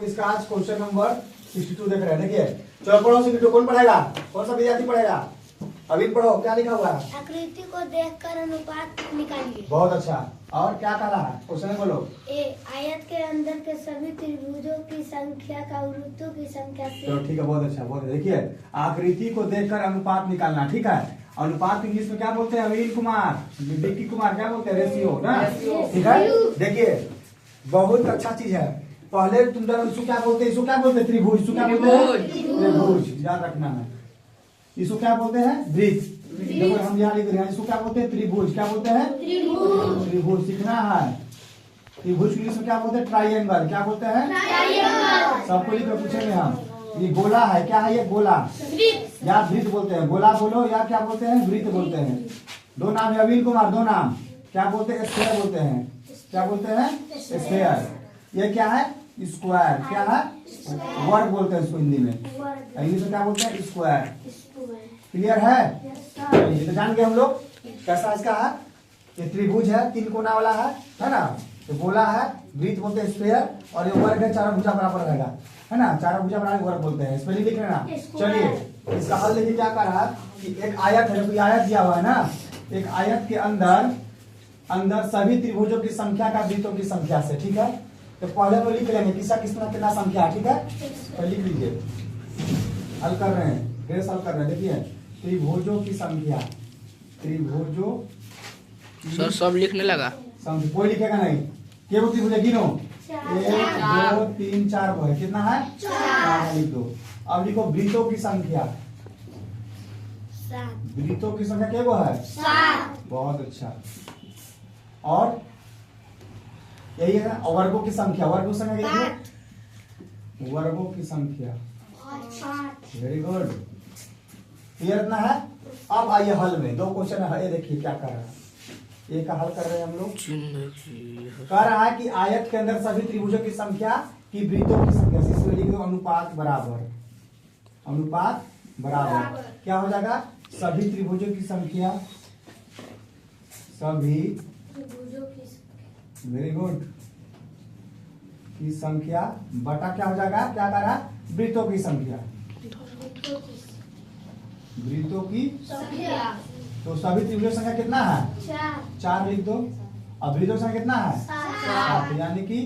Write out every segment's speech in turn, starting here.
इसका आज question number 62 देख रहे हैं। देखिए चलो पढ़ो। वीडियो कौन पढ़ेगा? कौन सा विद्यार्थी पढ़ेगा? अभी पढ़ो। क्या लिखा हुआ है? आकृति को देखकर अनुपात निकालिए। बहुत अच्छा। और क्या कह रहा है क्वेश्चन? बोलो। आयत के अंदर के सभी त्रिभुजों की संख्या का वृत्तों की संख्या से। चलो ठीक है, बहुत अच्छा, बहुत अच्छा। देखिए आकृति को देखकर अनुपात निकालना। ठीक है, अनुपात इंग्लिश में क्या बोलते हैं? अविल कुमार, विक्की कुमार क्या बोलते हैं? रेशियो ना। ठीक है, देखिए बहुत अच्छा चीज है। पहले तुम जरा इसको क्या बोलते हैं? इसको क्या बोलते हैं? त्रिभुज। इसको क्या बोलते हैं? त्रिभुज। याद रखना है। इसको क्या बोलते हैं? वृत्त। देखो हम यहाँ लिख रहे हैं, इसको क्या बोलते हैं? त्रिभुज। क्या बोलते हैं? त्रिभुज सीखना है। त्रिभुज इंग्लिश में क्या बोलते हैं? ट्राइएंगल। क्या बोलते हैं? सबको लिख कर पूछेंगे हम। ये गोला है, क्या है ये? गोला या वृत्त बोलते हैं। गोला बोलो या क्या बोलते हैं? वृत्त बोलते हैं। दो नाम है अविल कुमार, दो नाम। क्या बोलते हैं? स्क्वायर बोलते हैं। क्या बोलते हैं? स्क्वायर। ये क्या है? स्क्वायर। क्या है? वर्ग बोलते हैं इसको हिंदी में। इंग्लिश में क्या बोलते हैं? स्क्वायर। क्लियर है? ये तो जान गए हम लोग। कैसा इसका है? ये त्रिभुज है, तीन कोना वाला है ना। तो गोला है, वृत्त बोलते हैं स्क्वायर, और ये वर्ग है, चारों भुजा बराबर रहेगा, है ना। चारों भुजा बराबर वर्ग बोलते हैं। स्पेलिंग लिख लेना। चलिए इसका हल देखिए क्या कर रहा है कि एक आयत है, कोई आयत दिया हुआ है ना। एक आयत के अंदर सभी त्रिभुजों की संख्या का वृत्तों की संख्या से। ठीक है, तो पहले तो लिख लेंगे किसका कितना संख्या है। ठीक है, तो लिख लीजिए। हल कर रहे हैं, गैस हल कर रहे हैं। देखिए त्रिभुजों की संख्या, त्रिभुजों सर सब लिखने लगा। कोई लिखेगा नहीं। केवल त्रिभुज गिनो। 1 2 3 4 वो है। कितना है? 4 लिख दो। अब लिखो वृत्तों की संख्या। वृत्तों की संख्या क्या वो है? 7। बहुत अच्छा। और यही है ना। वर्गों की संख्या, वर्गों की संख्या क्या? वर्गों की संख्या। Very good. क्लियर इतना है। अब आइए हल में। दो क्वेश्चन है, ये देखिए क्या कर रहा है। एक हल कर रहे हैं हम लोग। कह रहा है कि आयत के अंदर सभी त्रिभुजों की संख्या की वृत्तों की संख्या से। इसमें लिख दो अनुपात बराबर। अनुपात बराबर क्या हो जाएगा? सभी त्रिभुजों की संख्या, सभी वेरी गुड की संख्या बटा क्या हो जाएगा? क्या कह रहा है? वृत्तों की संख्या। वृत्तों की संख्या। तो सभी त्रिभुजों की संख्या कितना है? 4 लिख दो। अब वृत्तों की संख्या कितना है? 7। यानी कि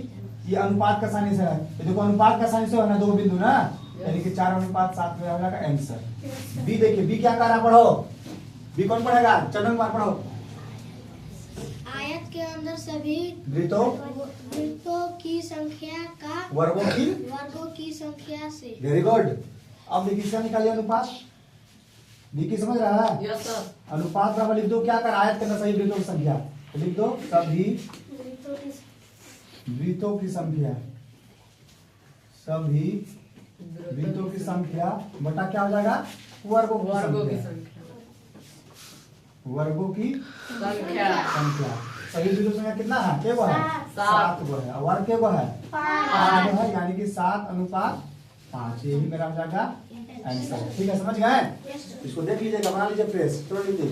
ये अनुपात का सानी से है। देखो अनुपात का सानी से है ना, 2 बिंदु ना, यानी कि 4 अनुपात 7 में हो जाएगा आंसर। बी देखिए, बी क्या कह रहा? पढ़ो। बी कौन पढ़ेगा? चंदन कुमार पढ़ो। आयत के अंदर सभी वृत्तों की संख्या का वर्गों की संख्या से। Very good. अब देखिए इसका निकालिए अनुपात। देखिए समझ रहा है? Yes sir. अनुपात बराबर लिख दो। क्या कर? आयत के अंदर सभी वृत्तों की संख्या। तो लिख दो सभी वृत्तों की संख्या, सभी वृत्तों की संख्या बटा क्या हो जाएगा? वर्गों की संख्या। वर्गों की संख्या। सभी वृत्तों की संख्या कितना है? क्या वो है? 7 वो है। वर्ग क्या वो है? 5 है, यानी कि 7 अनुपात 5। यही मेरा हो जाएगा आंसर। ठीक है, समझ गए? इसको देख लीजिएगा, बना लीजिए फ्रेश, छोड़ लीजिए।